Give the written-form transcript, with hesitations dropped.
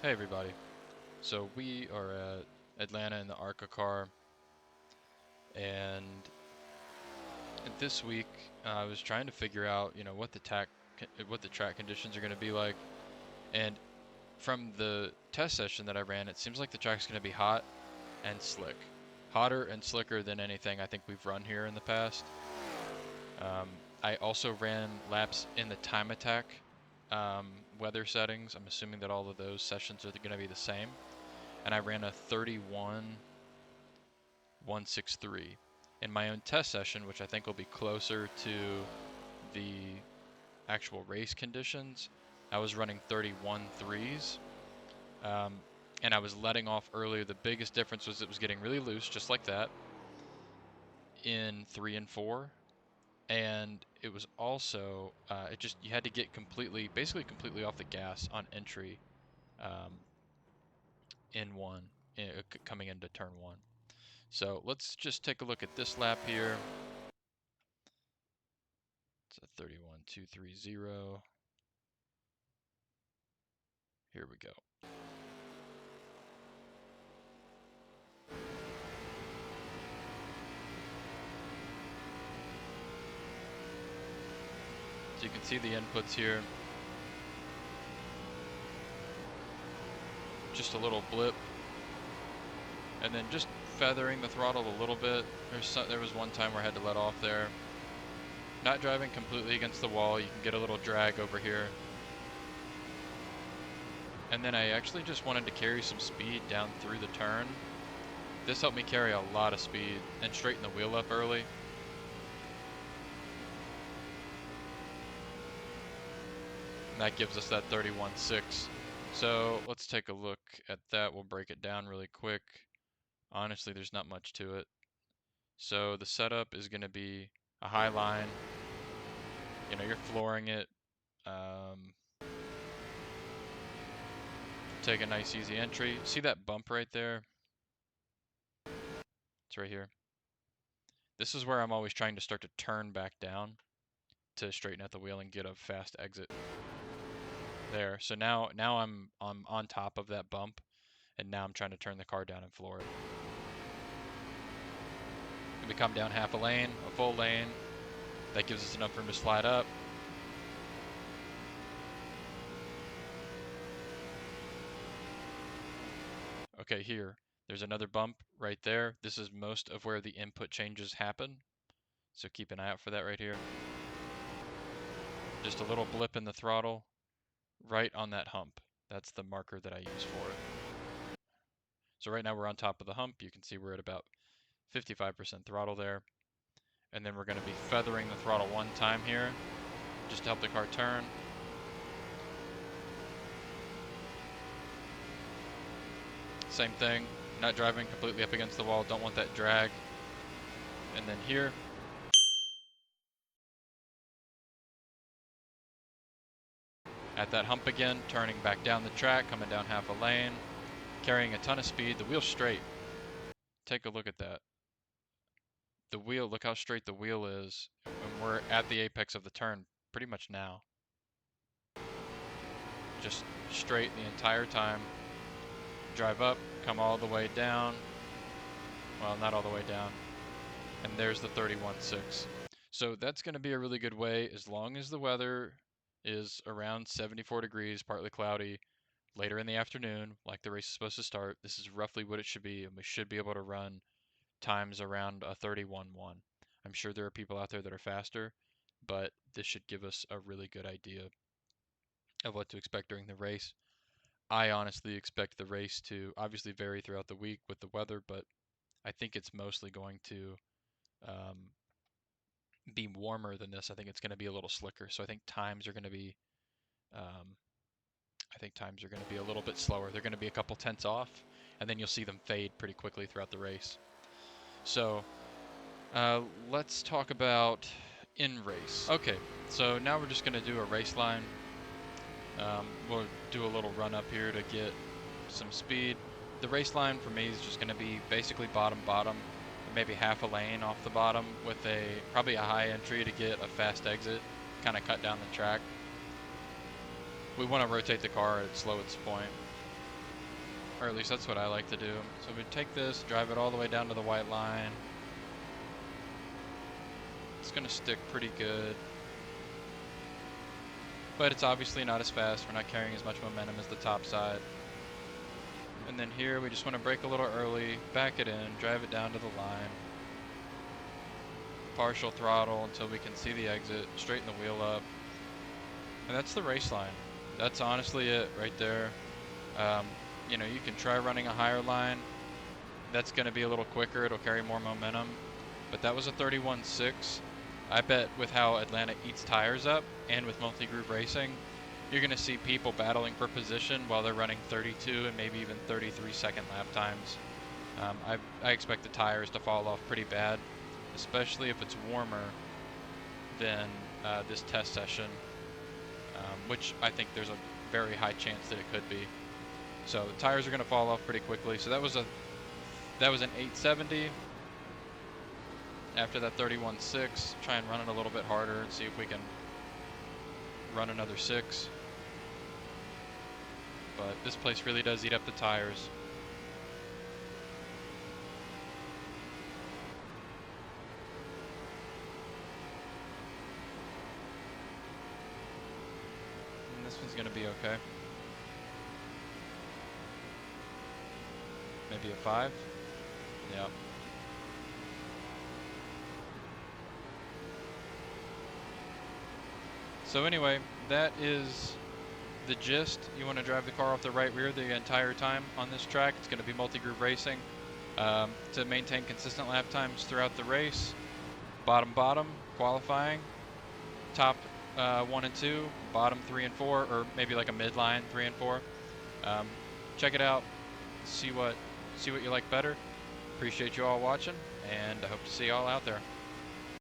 Hey everybody. So we are at Atlanta in the ARCA car, and this week I was trying to figure out, what the track conditions are going to be like. And from the test session that I ran, it seems like the track's going to be hot and slick, hotter and slicker than anything I think we've run here in the past. Um, I also ran laps in the time attack weather settings. I'm assuming that all of those sessions are going to be the same. And I ran a 31.163 in my own test session, which I think will be closer to the actual race conditions. I was running 31.3s, um, and I was letting off earlier. The biggest difference was it was getting really loose, just like that, in 3 and 4. And it was also, you had to get basically completely off the gas on entry um, in 1, coming into turn 1. So let's just take a look at this lap here. It's a 31.230. Here we go. So you can see the inputs here. Just a little blip. And then just feathering the throttle a little bit. There was one time where I had to let off there. Not driving completely against the wall. You can get a little drag over here. And then I actually just wanted to carry some speed down through the turn. This helped me carry a lot of speed and straighten the wheel up early. And that gives us that 31.6. So let's take a look at that. We'll break it down really quick. Honestly, there's not much to it. So the setup is going to be a high line. You're flooring it. Take a nice easy entry. See that bump right there? It's right here. This is where I'm always trying to start to turn back down to straighten out the wheel and get a fast exit. There. So now I'm on top of that bump, and now I'm trying to turn the car down and floor it. And we come down half a lane, a full lane. That gives us enough room to slide up. Okay, here. There's another bump right there. This is most of where the input changes happen. So keep an eye out for that right here. Just a little blip in the throttle right on that hump. That's the marker that I use for it. So right now we're on top of the hump. You can see we're at about 55% throttle there. And then we're going to be feathering the throttle one time here just to help the car turn. Same thing, not driving completely up against the wall, don't want that drag. And then here, at that hump again, turning back down the track, coming down half a lane, carrying a ton of speed, the wheel's straight. Take a look at that. The wheel, look how straight the wheel is, and we're at the apex of the turn pretty much now. Just straight the entire time. Drive up, come all the way down. Well, not all the way down. And there's the 31.6. So that's going to be a really good way as long as the weather is around 74 degrees, partly cloudy, later in the afternoon, like the race is supposed to start. This is roughly what it should be, and we should be able to run times around a 31.1. I'm sure there are people out there that are faster, but this should give us a really good idea of what to expect during the race. I honestly expect the race to obviously vary throughout the week with the weather, but I think it's mostly going to um, be warmer than this. I think it's going to be a little slicker. So I think times are going to be, a little bit slower. They're going to be a couple tenths off, and then you'll see them fade pretty quickly throughout the race. So let's talk about in race. Okay, so now we're just going to do a race line. We'll do a little run up here to get some speed. The race line for me is just going to be basically bottom, maybe half a lane off the bottom with probably a high entry to get a fast exit, kind of cut down the track. We want to rotate the car at its slowest point. Or at least that's what I like to do. So we take this, drive it all the way down to the white line. It's gonna stick pretty good. But it's obviously not as fast. We're not carrying as much momentum as the top side. And then here we just want to brake a little early, back it in, drive it down to the line. Partial throttle until we can see the exit, straighten the wheel up. And that's the race line. That's honestly it right there. You know, you can try running a higher line. That's going to be a little quicker. It'll carry more momentum. But that was a 31.6. I bet with how Atlanta eats tires up and with multi-groove racing, you're going to see people battling for position while they're running 32 and maybe even 33-second lap times. I expect the tires to fall off pretty bad, especially if it's warmer than this test session, which I think there's a very high chance that it could be. So the tires are going to fall off pretty quickly. So that was an 870. After that 31.6, try and run it a little bit harder and see if we can run another 6. But this place really does eat up the tires. And this one's going to be okay. Maybe a 5? Yep. So anyway, that is the gist. You want to drive the car off the right rear the entire time on this track. It's going to be multi-groove racing to maintain consistent lap times throughout the race. Bottom, qualifying. Top 1 and 2, bottom 3 and 4, or maybe like a midline 3 and 4. Check it out. See what you like better. Appreciate you all watching, and I hope to see you all out there.